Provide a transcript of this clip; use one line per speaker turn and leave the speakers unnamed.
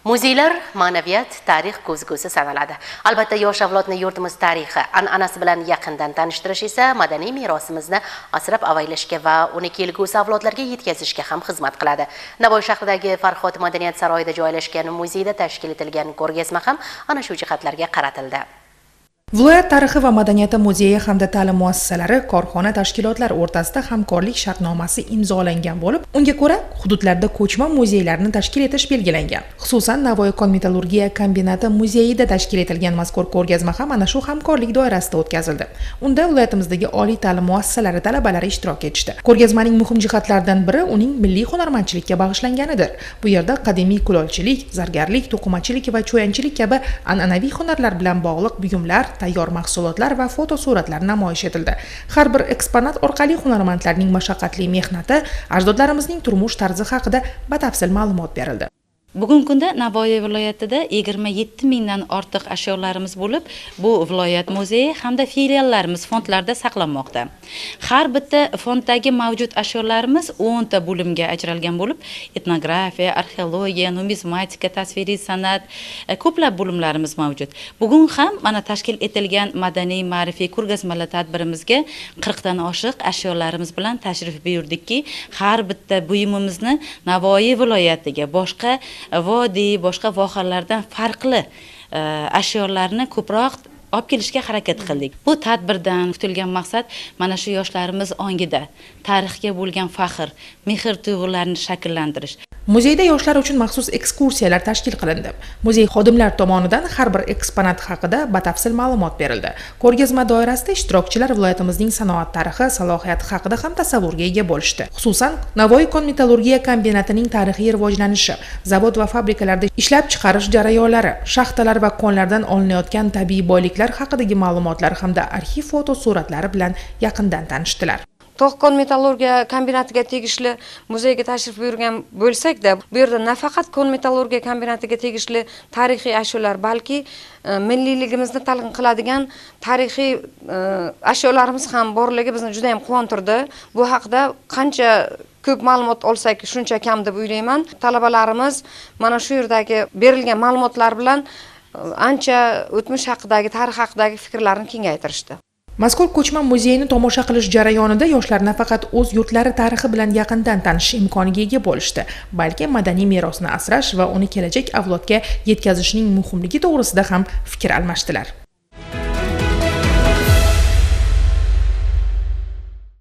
Muzeylar ma'naviyat, tarix ko'zgusi sanaladi. Albatta, yosh avlodni yurtimiz tarixi, an'anasi bilan yaqindan tanishtirish esa madaniy merosimizni asrab-avaylashga va uni kelgusi avlodlarga yetkazishga ham xizmat qiladi. Navoiy shahridagi Farhod madaniyat saroyida joylashgan muzeyda tashkil etilgan ko'rgazma ham ana shu jihatlarga qaratildi.
Viloyat tarixi va madaniyati muzeyi hamda ta'lim muassasalari, korxona tashkilotlari o'rtasida hamkorlik shartnomasi imzolangan bo'lib, unga ko'ra hududlarda ko'chma muzeylarni tashkil etish belgilangan. Xususan, Navoiy kon-metallurgiya kombinati muzeyida tashkil etilgan mazkur ko'rgazma ham ana shu hamkorlik doirasida o'tkazildi. Unda viloyatimizdagi oliy ta'lim muassasalari talabalari ishtirok etishdi. Ko'rgazmaning muhim jihatlaridan biri uning milliy hunarmandchilikka bag'ishlanganidir. Bu yerda qadimiy kulolchilik, zargarlik, to'qimachilik va cho'yanchilik kabi an'anaviy hunarlar bilan bog'liq buyumlar, tayyor mahsulotlar va fotosuratlar namoyish etildi. Har bir eksponat orqali hunarmandlarning mashaqqatli mehnati, ajdodlarimizning turmush tarzi haqida batafsil ma'lumot berildi.
Bugungi kunda Navoiy viloyatida 27 mingdan ortiq ashyolarimiz bo'lib, bu viloyat muzeyi hamda filiallarimiz fondlarda saqlanmoqda. Har bitta fonddagi mavjud ashyolarimiz 10 ta bo'limga ajralgan bo'lib, etnografiya, arxeologiya, numizmatika, tasviriy san'at, ko'plab bo'limlarimiz mavjud. Bugun ham mana tashkil etilgan madaniy ma'rifiy ko'rgazmalar tadbirimizga 40 dan oshiq ashyolarimiz bilan tashrif buyurdikki, har bitta buyumimizni Navoiy viloyatiga boshqa vodiy, boshqa vohalardan farqli ashyolarni ko'proq olib kelishga harakat qildik. Bu tadbirdan kutilgan maqsad mana shu yoshlarimiz ongida tarixga bo'lgan faxr, mehr tuyg'ularini shakllantirish.
Muzeyda yoshlar uchun maxsus ekskursiyalar tashkil qilindi. Muzey xodimlari tomonidan har bir eksponat haqida batafsil ma'lumot berildi. Ko'rgazma doirasida ishtirokchilar viloyatimizning sanoat tarixi, salohiyati haqida ham tasavvurga ega bo'lishdi. Xususan, Navoiy kon-metallurgiya kombinatining tarixiy rivojlanishi, zavod va fabrikalarda ishlab chiqarish jarayonlari, shaxtalar va konlardan olinayotgan tabiiy boyliklar haqidagi ma'lumotlar hamda arxiv fotosuratlari bilan yaqindan tanishdilar.
Kon metallurgiya kombinatiga tegishli muzeyga tashrif buyurgan bo'lsak-da, bu yerda nafaqat kon metallurgiya kombinatiga tegishli tarixiy ashyolar, balki milliyligimizni talqin qiladigan tarixiy ashyolarimiz ham borligi bizni juda ham quvontirdi. Bu haqida qancha ko'p ma'lumot olsak, shuncha kam deb o'ylayman. Talabalarimiz mana shu yerdagi berilgan ma'lumotlar bilan ancha o'tmish haqidagi, tarix haqidagi fikrlarini kengaytirishdi.
Mazkur ko'chma muzeyni tomosha qilish jarayonida yoshlar nafaqat o'z yurtlari tarixi bilan yaqindan tanishish imkoniga ega bo'lishdi, balki madaniy merosni asrash va uni kelajak avlodga yetkazishning muhimligi to'g'risida ham fikr almashdilar.